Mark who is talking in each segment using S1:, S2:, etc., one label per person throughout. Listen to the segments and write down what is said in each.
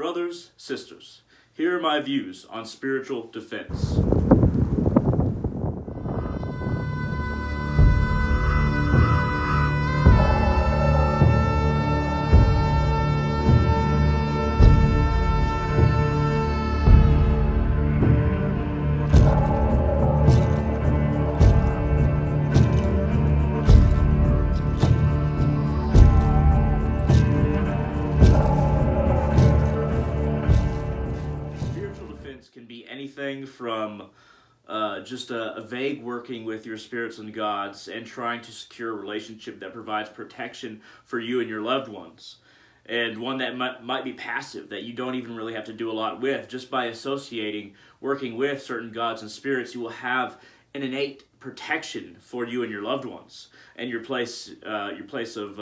S1: Brothers, sisters, here are my views on spiritual defense. Spiritual defense can be anything from just a vague working with your spirits and gods and trying to secure a relationship that provides protection for you and your loved ones. And one that might be passive, that you don't even really have to do a lot with. Just by associating, working with certain gods and spirits, you will have an innate protection for you and your loved ones, and your place of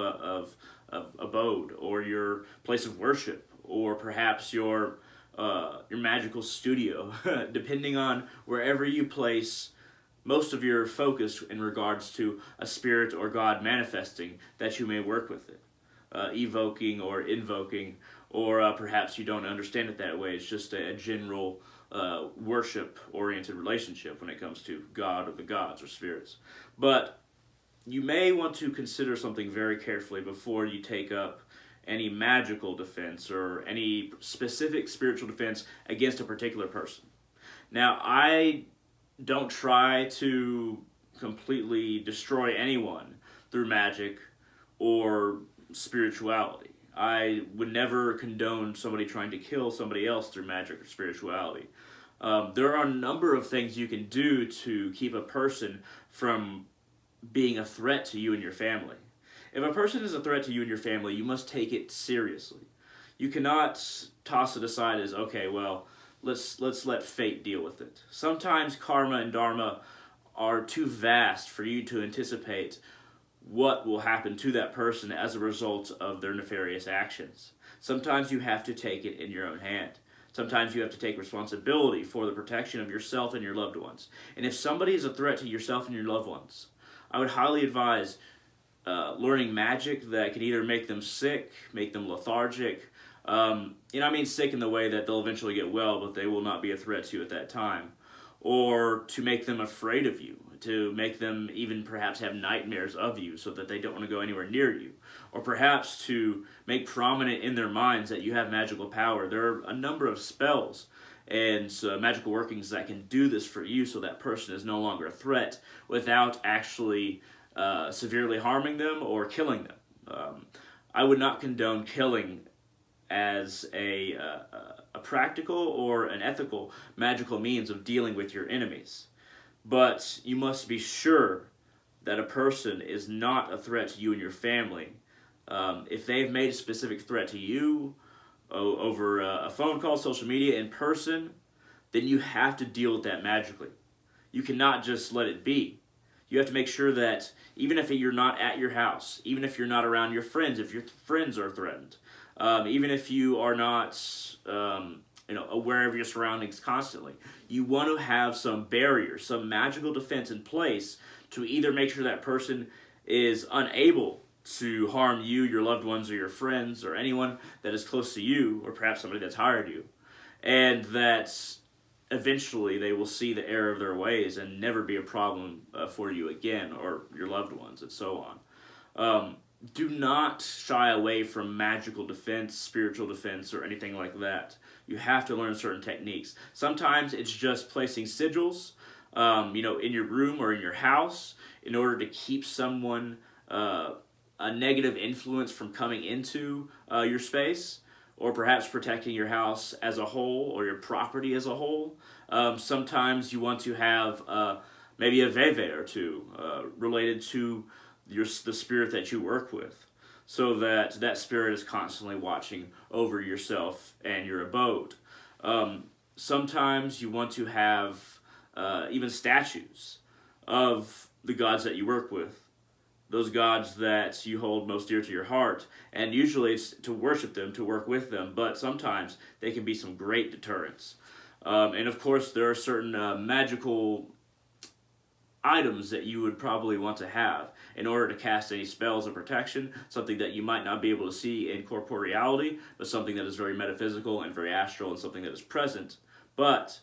S1: abode, or your place of worship, or perhaps your magical studio, depending on wherever you place most of your focus in regards to a spirit or God manifesting, that you may work with it, evoking or invoking, or perhaps you don't understand it that way. It's just a general worship-oriented relationship when it comes to God or the gods or spirits. But you may want to consider something very carefully before you take up any magical defense or any specific spiritual defense against a particular person. Now, I don't try to completely destroy anyone through magic or spirituality. I would never condone somebody trying to kill somebody else through magic or spirituality. There are a number of things you can do to keep a person from being a threat to you and your family. If a person is a threat to you and your family, you must take it seriously. You cannot toss it aside as, okay, well, let's let fate deal with it. Sometimes karma and dharma are too vast for you to anticipate what will happen to that person as a result of their nefarious actions. Sometimes you have to take it in your own hand. Sometimes you have to take responsibility for the protection of yourself and your loved ones. And if somebody is a threat to yourself and your loved ones, I would highly advise learning magic that can either make them sick, make them lethargic. I mean sick in the way that they'll eventually get well, but they will not be a threat to you at that time. Or to make them afraid of you, to make them even perhaps have nightmares of you so that they don't want to go anywhere near you. Or perhaps to make prominent in their minds that you have magical power. There are a number of spells and magical workings that can do this for you so that person is no longer a threat without actually severely harming them or killing them. I would not condone killing as a practical or an ethical magical means of dealing with your enemies. But you must be sure that a person is not a threat to you and your family. If they've made a specific threat to you over a phone call, social media, in person, then you have to deal with that magically. You cannot just let it be. You have to make sure that even if you're not at your house, even if you're not around your friends, if your friends are threatened, even if you are not aware of your surroundings constantly, you want to have some barrier, some magical defense in place to either make sure that person is unable to harm you, your loved ones, or your friends, or anyone that is close to you, or perhaps somebody that's hired you, and that eventually they will see the error of their ways and never be a problem for you again, or your loved ones, and so on. Do not shy away from magical defense, spiritual defense, or anything like that. You have to learn certain techniques. Sometimes it's just placing sigils, in your room or in your house in order to keep someone, a negative influence from coming into your space, or perhaps protecting your house as a whole or your property as a whole. Sometimes you want to have maybe a veve or two related to the spirit that you work with, so that that spirit is constantly watching over yourself and your abode. Sometimes you want to have even statues of the gods that you work with, those gods that you hold most dear to your heart, and usually it's to worship them, to work with them, but sometimes they can be some great deterrents. And of course there are certain magical items that you would probably want to have in order to cast any spells of protection, something that you might not be able to see in corporeality, but something that is very metaphysical and very astral and something that is present, but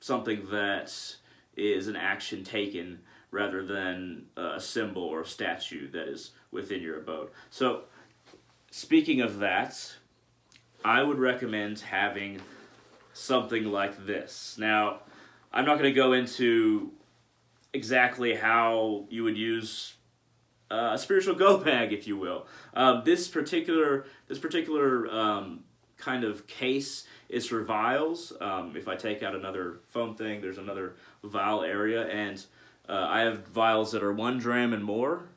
S1: something that is an action taken rather than a symbol or a statue that is within your abode. So, speaking of that, I would recommend having something like this. Now, I'm not going to go into exactly how you would use a spiritual Gopag, if you will. This particular kind of case is for vials. If I take out another foam thing, there's another vial area, and I have vials that are 1 dram and more.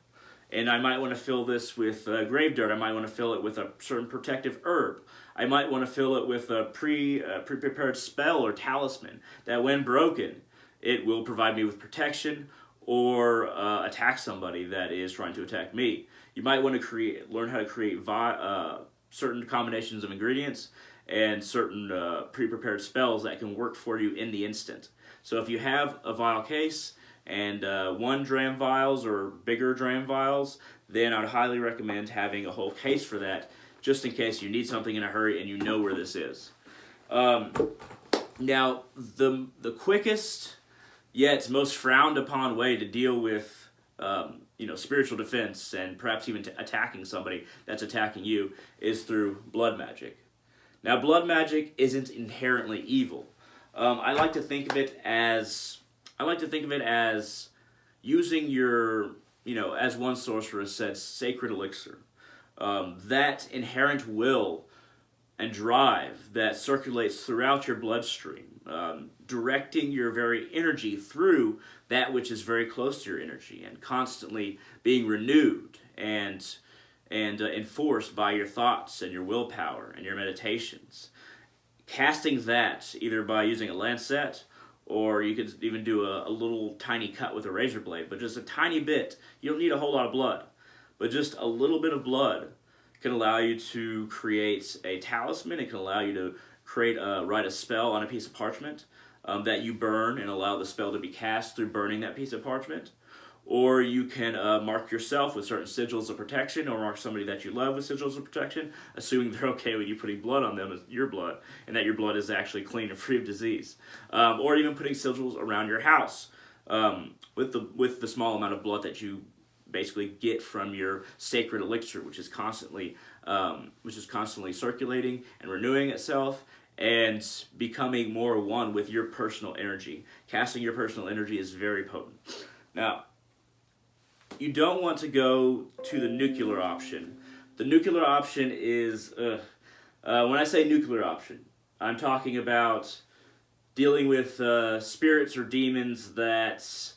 S1: And I might want to fill this with grave dirt. I might want to fill it with a certain protective herb. I might want to fill it with a pre-prepared spell or talisman that, when broken, it will provide me with protection or attack somebody that is trying to attack me. You might want to learn how to create certain combinations of ingredients and certain pre-prepared spells that can work for you in the instant. So if you have a vial case and 1 dram vials or bigger dram vials, then I would highly recommend having a whole case for that, just in case you need something in a hurry and you know where this is. Now, the quickest yet most frowned upon way to deal with spiritual defense and perhaps even attacking somebody that's attacking you is through blood magic. Now, blood magic isn't inherently evil. I like to think of it as using your, as one sorcerer said, sacred elixir. That inherent will and drive that circulates throughout your bloodstream, directing your very energy through that which is very close to your energy and constantly being renewed and enforced by your thoughts and your willpower and your meditations. Casting that either by using a lancet, or you could even do a little tiny cut with a razor blade, but just a tiny bit. You don't need a whole lot of blood, but just a little bit of blood can allow you to create a talisman. It can allow you to write a spell on a piece of parchment that you burn and allow the spell to be cast through burning that piece of parchment. Or you can mark yourself with certain sigils of protection, or mark somebody that you love with sigils of protection, assuming they're okay with you putting blood on them as your blood, and that your blood is actually clean and free of disease. Or even putting sigils around your house with the small amount of blood that you basically get from your sacred elixir, which is constantly circulating and renewing itself and becoming more one with your personal energy. Casting your personal energy is very potent. Now, you don't want to go to the nuclear option. The nuclear option is, when I say nuclear option, I'm talking about dealing with spirits or demons that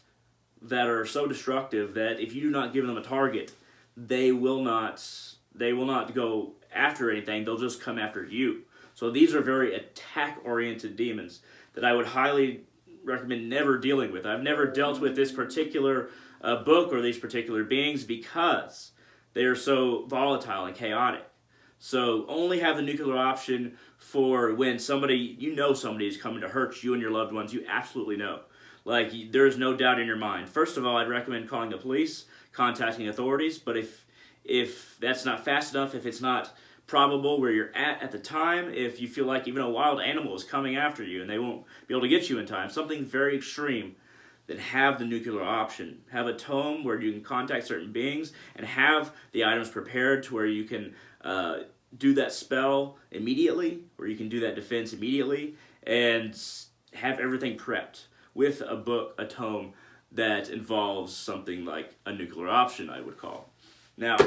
S1: are so destructive that if you do not give them a target, they will not go after anything. They'll just come after you. So these are very attack-oriented demons that I would highly recommend never dealing with. I've never dealt with this particular book or these particular beings because they are so volatile and chaotic. So only have the nuclear option for when somebody is coming to hurt you and your loved ones. You absolutely know. Like, there's no doubt in your mind. First of all, I'd recommend calling the police, contacting authorities, but if that's not fast enough, if it's not probable where you're at the time, if you feel like even a wild animal is coming after you and they won't be able to get you in time, something very extreme, then have the nuclear option. Have a tome where you can contact certain beings and have the items prepared to where you can do that spell immediately, or you can do that defense immediately, and have everything prepped with a book, a tome that involves something like a nuclear option, I would call. Now,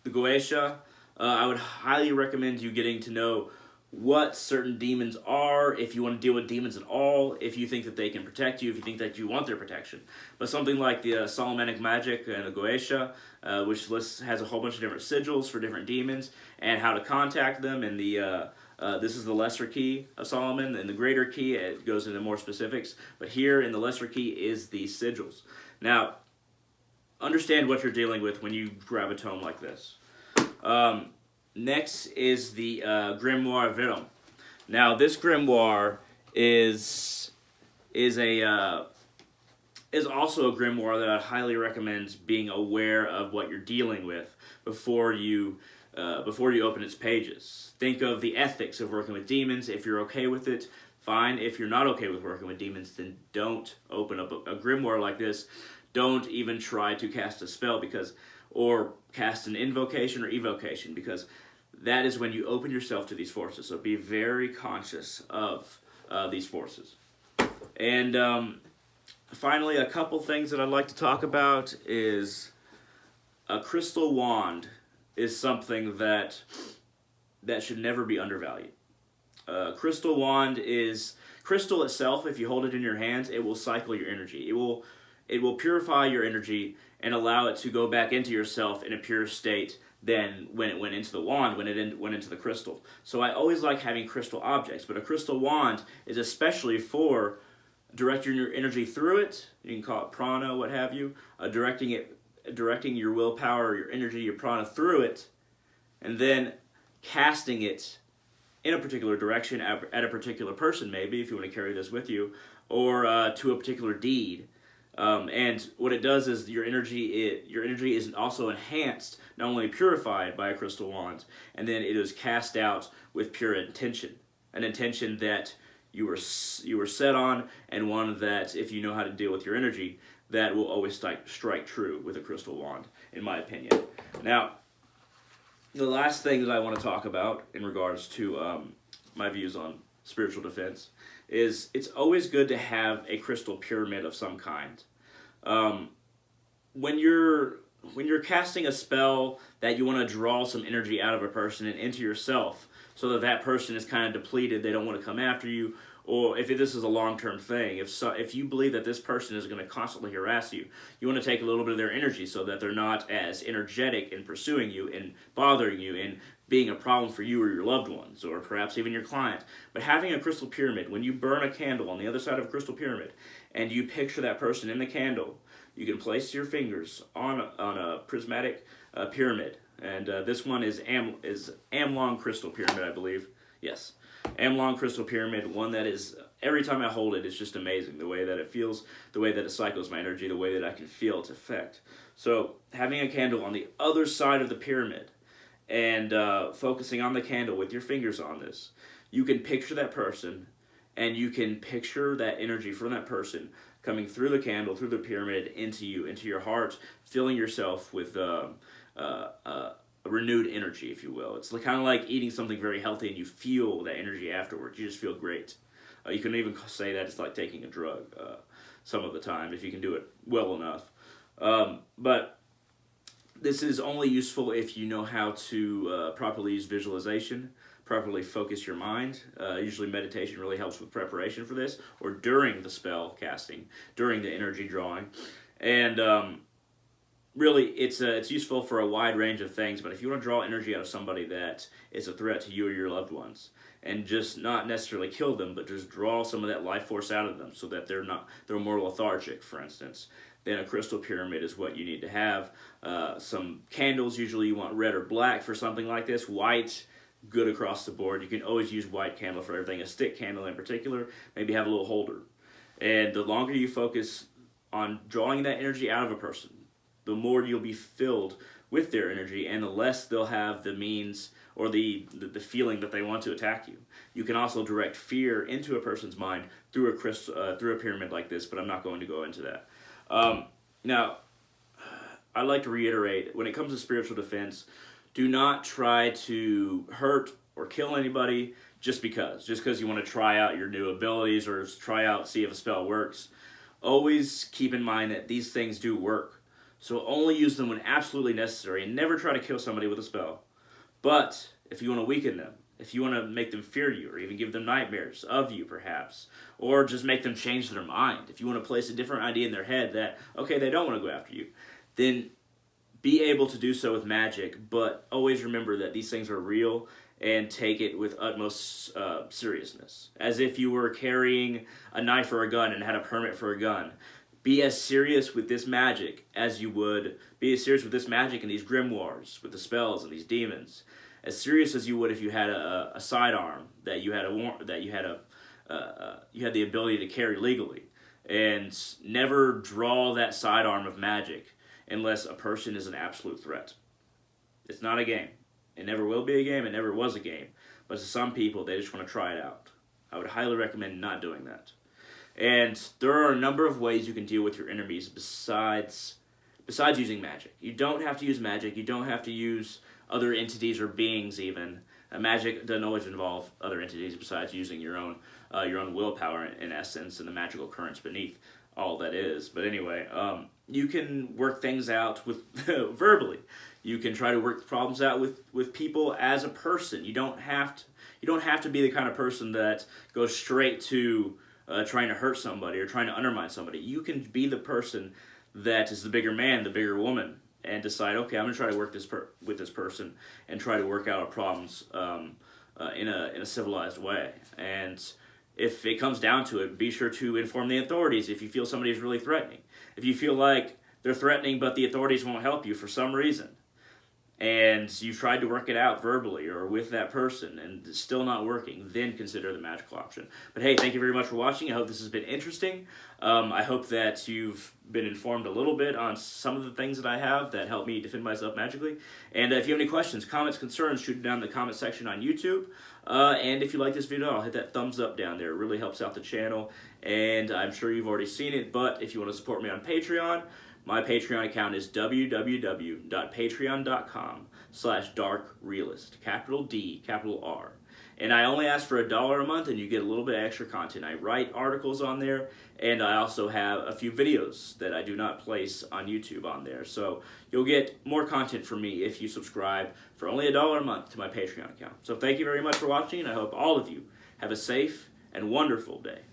S1: the Goetia, I would highly recommend you getting to know what certain demons are, if you want to deal with demons at all, if you think that they can protect you, if you think that you want their protection. But something like the Solomonic Magic and the Goetia, which has a whole bunch of different sigils for different demons, and how to contact them, and this is the lesser key of Solomon, and the greater key, it goes into more specifics, but here in the lesser key is the sigils. Now, understand what you're dealing with when you grab a tome like this. Next is the Grimoire Virum. Now, this grimoire is a is also a grimoire that I highly recommend being aware of what you're dealing with before you open its pages. Think of the ethics of working with demons. If you're okay with it, fine. If you're not okay with working with demons, then don't open up a grimoire like this. Don't even try to cast a spell or cast an invocation or evocation, because that is when you open yourself to these forces. So be very conscious of these forces. And finally, a couple things that I'd like to talk about is a crystal wand is something that should never be undervalued. Crystal wand is crystal itself. If you hold it in your hands, it will cycle your energy. It will purify your energy and allow it to go back into yourself in a pure state than when it went into the wand, when it went into the crystal. So I always like having crystal objects, but a crystal wand is especially for directing your energy through it. You can call it prana, what have you. Directing your willpower, your energy, your prana through it, and then casting it in a particular direction at a particular person, maybe, if you want to carry this with you, or to a particular deed. And what it does is your energy is also enhanced, not only purified by a crystal wand, and then it is cast out with pure intention, an intention that you were set on, and one that, if you know how to deal with your energy, that will always strike true with a crystal wand, in my opinion. Now, the last thing that I want to talk about in regards to my views on spiritual defense is it's always good to have a crystal pyramid of some kind. When you're casting a spell that you want to draw some energy out of a person and into yourself, so that person is kind of depleted, they don't want to come after you, or if this is a long-term thing, if you believe that this person is going to constantly harass you, you want to take a little bit of their energy so that they're not as energetic in pursuing you and bothering you and being a problem for you or your loved ones, or perhaps even your client. But having a crystal pyramid, when you burn a candle on the other side of a crystal pyramid, and you picture that person in the candle, you can place your fingers on a prismatic pyramid. And this one is Amlong Crystal Pyramid, I believe. Yes. Amlong Crystal Pyramid, one that is, every time I hold it, it's just amazing. The way that it feels, the way that it cycles my energy, the way that I can feel its effect. So having a candle on the other side of the pyramid and focusing on the candle with your fingers on this, you can picture that person, and you can picture that energy from that person coming through the candle, through the pyramid, into you, into your heart, filling yourself with a renewed energy, if you will. It's kind of like eating something very healthy and you feel that energy afterwards. You just feel great. You can even say that it's like taking a drug some of the time, if you can do it well enough. But this is only useful if you know how to properly use visualization, properly focus your mind. Usually meditation really helps with preparation for this, or during the spell casting, during the energy drawing. And really, it's useful for a wide range of things, but if you want to draw energy out of somebody that is a threat to you or your loved ones, and just not necessarily kill them, but just draw some of that life force out of them so that they're more lethargic, for instance, then a crystal pyramid is what you need to have. Some candles, usually you want red or black for something like this. White, good across the board. You can always use white candle for everything. A stick candle in particular, maybe have a little holder. And the longer you focus on drawing that energy out of a person, the more you'll be filled with their energy, and the less they'll have the means or the feeling that they want to attack you. You can also direct fear into a person's mind through a pyramid like this, but I'm not going to go into that. Now, I'd like to reiterate, when it comes to spiritual defense, do not try to hurt or kill anybody just because you want to try out your new abilities or see if a spell works. Always keep in mind that these things do work. So only use them when absolutely necessary, and never try to kill somebody with a spell. But if you want to weaken them, if you want to make them fear you, or even give them nightmares of you perhaps, or just make them change their mind, if you want to place a different idea in their head that, okay, they don't want to go after you, then be able to do so with magic, but always remember that these things are real, and take it with utmost seriousness. As if you were carrying a knife or a gun and had a permit for a gun. Be as serious with this magic as you would be as serious with this magic and these grimoires, with the spells and these demons, as serious as you would if you had a sidearm that you had the ability to carry legally. and never draw that sidearm of magic unless a person is an absolute threat. It's not a game. It never will be a game. It never was a game. But to some people, they just want to try it out. I would highly recommend not doing that. And there are a number of ways you can deal with your enemies besides using magic. You don't have to use magic. You don't have to use other entities or beings even. Magic doesn't always involve other entities besides using your own willpower in essence and the magical currents beneath all that is. But anyway, you can work things out with verbally. You can try to work problems out with people as a person. You don't have to be the kind of person that goes straight to trying to hurt somebody or trying to undermine somebody. You can be the person that is the bigger man, the bigger woman, and decide, okay, I'm going to try to work with this person and try to work out our problems in a civilized way. And if it comes down to it, be sure to inform the authorities if you feel somebody is really threatening. If you feel like they're threatening but the authorities won't help you for some reason, and you've tried to work it out verbally or with that person and it's still not working, then consider the magical option. But hey, thank you very much for watching. I hope this has been interesting. I hope that you've been informed a little bit on some of the things that I have that help me defend myself magically. And if you have any questions, comments, concerns, shoot them down in the comment section on YouTube. And if you like this video, I'll hit that thumbs up down there. It really helps out the channel. And I'm sure you've already seen it, but if you want to support me on Patreon, my Patreon account is www.patreon.com/darkrealist, capital D, capital R. And I only ask for $1 a month and you get a little bit extra content. I write articles on there, and I also have a few videos that I do not place on YouTube on there. So you'll get more content from me if you subscribe for only $1 a month to my Patreon account. So thank you very much for watching, and I hope all of you have a safe and wonderful day.